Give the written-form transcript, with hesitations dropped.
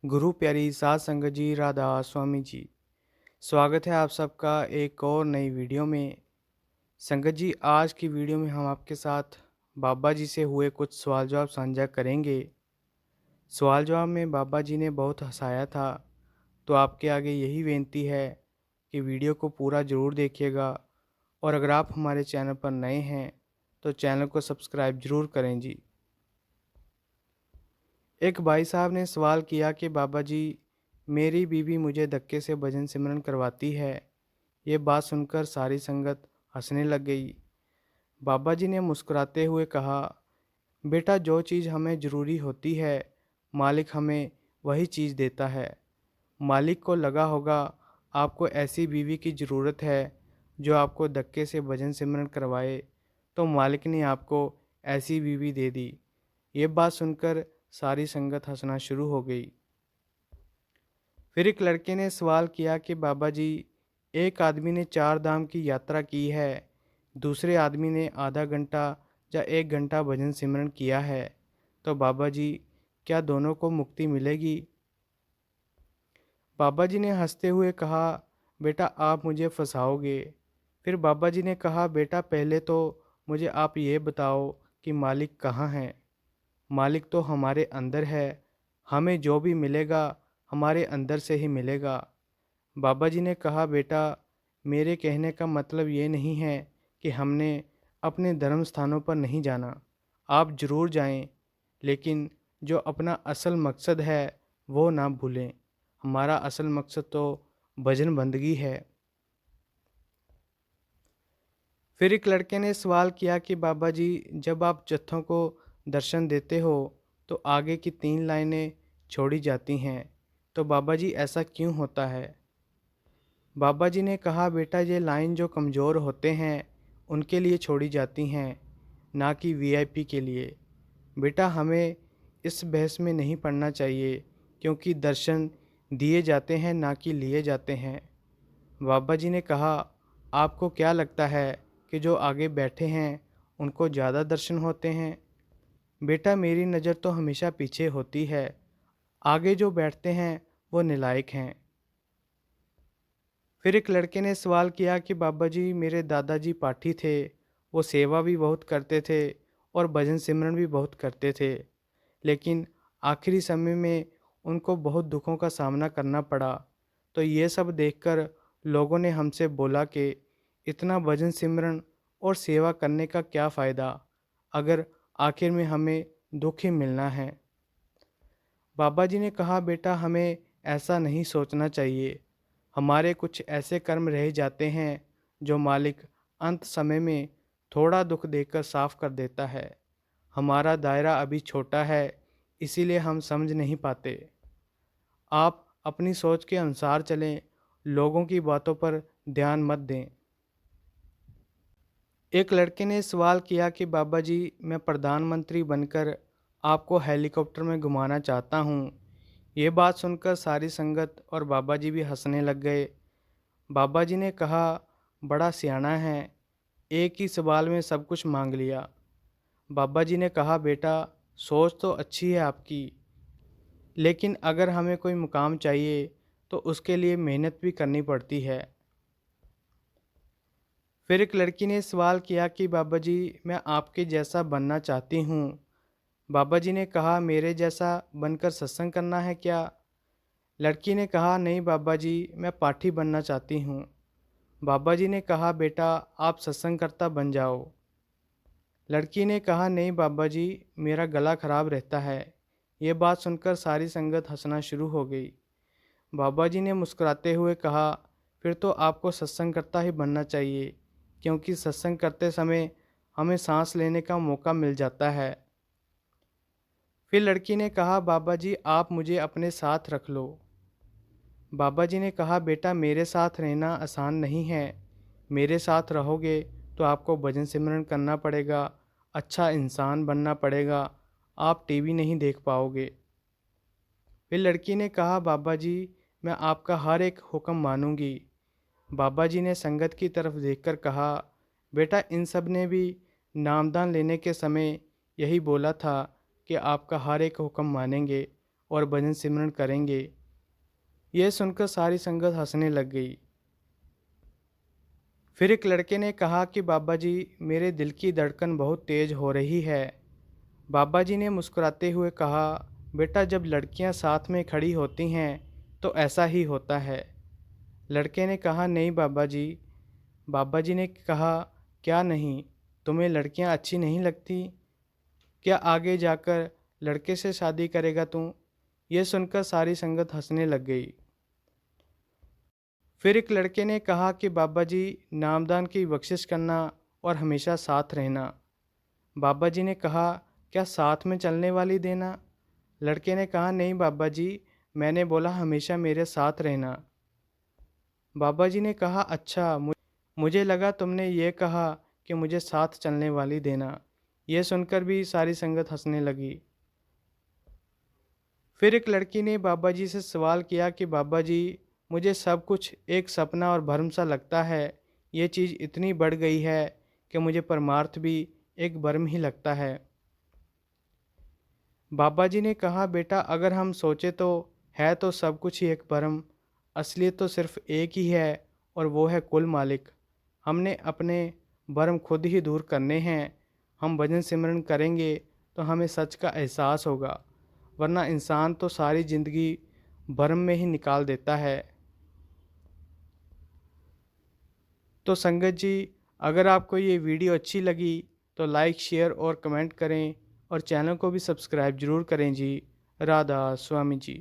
गुरु प्यारी साध संगत जी, राधा स्वामी जी। स्वागत है आप सबका एक और नई वीडियो में। संगत जी, आज की वीडियो में हम आपके साथ बाबा जी से हुए कुछ सवाल जवाब साझा करेंगे। सवाल जवाब में बाबा जी ने बहुत हंसाया था, तो आपके आगे यही विनती है कि वीडियो को पूरा ज़रूर देखिएगा। और अगर आप हमारे चैनल पर नए हैं तो चैनल को सब्सक्राइब ज़रूर करें जी। एक भाई साहब ने सवाल किया कि बाबा जी, मेरी बीवी मुझे धक्के से भजन सिमरन करवाती है। ये बात सुनकर सारी संगत हंसने लग गई। बाबा जी ने मुस्कुराते हुए कहा, बेटा, जो चीज़ हमें ज़रूरी होती है मालिक हमें वही चीज़ देता है। मालिक को लगा होगा आपको ऐसी बीवी की ज़रूरत है जो आपको धक्के से भजन सिमरन करवाए, तो मालिक ने आपको ऐसी बीवी दे दी। ये बात सुनकर सारी संगत हंसना शुरू हो गई। फिर एक लड़के ने सवाल किया कि बाबा जी, एक आदमी ने 4 धाम की यात्रा की है, दूसरे आदमी ने आधा घंटा या 1 घंटा भजन सिमरन किया है, तो बाबा जी, क्या दोनों को मुक्ति मिलेगी? बाबा जी ने हंसते हुए कहा, बेटा, आप मुझे फंसाओगे। फिर बाबा जी ने कहा, बेटा, पहले तो मुझे आप ये बताओ कि मालिक कहाँ है? मालिक तो हमारे अंदर है। हमें जो भी मिलेगा हमारे अंदर से ही मिलेगा। बाबा जी ने कहा, बेटा, मेरे कहने का मतलब ये नहीं है कि हमने अपने धर्म स्थानों पर नहीं जाना। आप ज़रूर जाएं, लेकिन जो अपना असल मकसद है वो ना भूलें। हमारा असल मकसद तो भजन बंदगी है। फिर एक लड़के ने सवाल किया कि बाबा जी, जब आप जत्थों को दर्शन देते हो तो आगे की 3 लाइनें छोड़ी जाती हैं, तो बाबा जी, ऐसा क्यों होता है? बाबा जी ने कहा, बेटा, ये लाइन जो कमज़ोर होते हैं उनके लिए छोड़ी जाती हैं, ना कि वीआईपी के लिए। बेटा, हमें इस बहस में नहीं पड़ना चाहिए, क्योंकि दर्शन दिए जाते हैं ना कि लिए जाते हैं। बाबा जी ने कहा, आपको क्या लगता है कि जो आगे बैठे हैं उनको ज़्यादा दर्शन होते हैं? बेटा, मेरी नज़र तो हमेशा पीछे होती है। आगे जो बैठते हैं वो नालायक हैं। फिर एक लड़के ने सवाल किया कि बाबा जी, मेरे दादाजी पाठी थे। वो सेवा भी बहुत करते थे और भजन सिमरन भी बहुत करते थे, लेकिन आखिरी समय में उनको बहुत दुखों का सामना करना पड़ा। तो ये सब देखकर लोगों ने हमसे बोला कि इतना भजन सिमरन और सेवा करने का क्या फ़ायदा, अगर आखिर में हमें दुख ही मिलना है। बाबा जी ने कहा, बेटा, हमें ऐसा नहीं सोचना चाहिए। हमारे कुछ ऐसे कर्म रह जाते हैं जो मालिक अंत समय में थोड़ा दुख देकर साफ कर देता है। हमारा दायरा अभी छोटा है, इसीलिए हम समझ नहीं पाते। आप अपनी सोच के अनुसार चलें, लोगों की बातों पर ध्यान मत दें। एक लड़के ने सवाल किया कि बाबा जी, मैं प्रधानमंत्री बनकर आपको हेलीकॉप्टर में घुमाना चाहता हूँ। ये बात सुनकर सारी संगत और बाबा जी भी हंसने लग गए। बाबा जी ने कहा, बड़ा सियाना है, एक ही सवाल में सब कुछ मांग लिया। बाबा जी ने कहा, बेटा, सोच तो अच्छी है आपकी, लेकिन अगर हमें कोई मुकाम चाहिए तो उसके लिए मेहनत भी करनी पड़ती है। फिर एक लड़की ने सवाल किया कि बाबा जी, मैं आपके जैसा बनना चाहती हूँ। बाबा जी ने कहा, मेरे जैसा बनकर सत्संग करना है क्या? लड़की ने कहा, नहीं बाबा जी, मैं पाठी बनना चाहती हूँ। बाबा जी ने कहा, बेटा, आप सत्संगकर्ता बन जाओ। लड़की ने कहा, नहीं बाबा जी, मेरा गला खराब रहता है। ये बात सुनकर सारी संगत हंसना शुरू हो गई। बाबा जी ने मुस्कुराते हुए कहा, फिर तो आपको सत्संगकर्ता ही बनना चाहिए, क्योंकि सत्संग करते समय हमें सांस लेने का मौका मिल जाता है। फिर लड़की ने कहा, बाबा जी, आप मुझे अपने साथ रख लो। बाबा जी ने कहा, बेटा, मेरे साथ रहना आसान नहीं है। मेरे साथ रहोगे तो आपको भजन सिमरन करना पड़ेगा, अच्छा इंसान बनना पड़ेगा, आप टीवी नहीं देख पाओगे। फिर लड़की ने कहा, बाबा जी, मैं आपका हर एक हुक्म मानूंगी। बाबा जी ने संगत की तरफ देखकर कहा, बेटा, इन सब ने भी नामदान लेने के समय यही बोला था कि आपका हर एक हुक्म मानेंगे और भजन सिमरन करेंगे। यह सुनकर सारी संगत हंसने लग गई। फिर एक लड़के ने कहा कि बाबा जी, मेरे दिल की धड़कन बहुत तेज हो रही है। बाबा जी ने मुस्कुराते हुए कहा, बेटा, जब लड़कियां साथ में खड़ी होती हैं तो ऐसा ही होता है। लड़के ने कहा, नहीं बाबा जी। बाबा जी ने कहा, क्या नहीं, तुम्हें लड़कियां अच्छी नहीं लगती? क्या आगे जाकर लड़के से शादी करेगा तू? यह सुनकर सारी संगत हंसने लग गई। फिर एक लड़के ने कहा कि बाबा जी, नामदान की बख्शिश करना और हमेशा साथ रहना। बाबा जी ने कहा, क्या साथ में चलने वाली देना? लड़के ने कहा, नहीं बाबा जी, मैंने बोला हमेशा मेरे साथ रहना। बाबा जी ने कहा, अच्छा, मुझे लगा तुमने ये कहा कि मुझे साथ चलने वाली देना। यह सुनकर भी सारी संगत हंसने लगी। फिर एक लड़की ने बाबा जी से सवाल किया कि बाबा जी, मुझे सब कुछ एक सपना और भ्रम सा लगता है। ये चीज़ इतनी बढ़ गई है कि मुझे परमार्थ भी एक भ्रम ही लगता है। बाबा जी ने कहा, बेटा, अगर हम सोचे तो है तो सब कुछ ही एक भ्रम। असलियत तो सिर्फ एक ही है और वो है कुल मालिक। हमने अपने भ्रम खुद ही दूर करने हैं। हम भजन सिमरन करेंगे तो हमें सच का एहसास होगा, वरना इंसान तो सारी ज़िंदगी भ्रम में ही निकाल देता है। तो संगत जी, अगर आपको ये वीडियो अच्छी लगी तो लाइक, शेयर और कमेंट करें और चैनल को भी सब्सक्राइब ज़रूर करें जी। राधा स्वामी जी।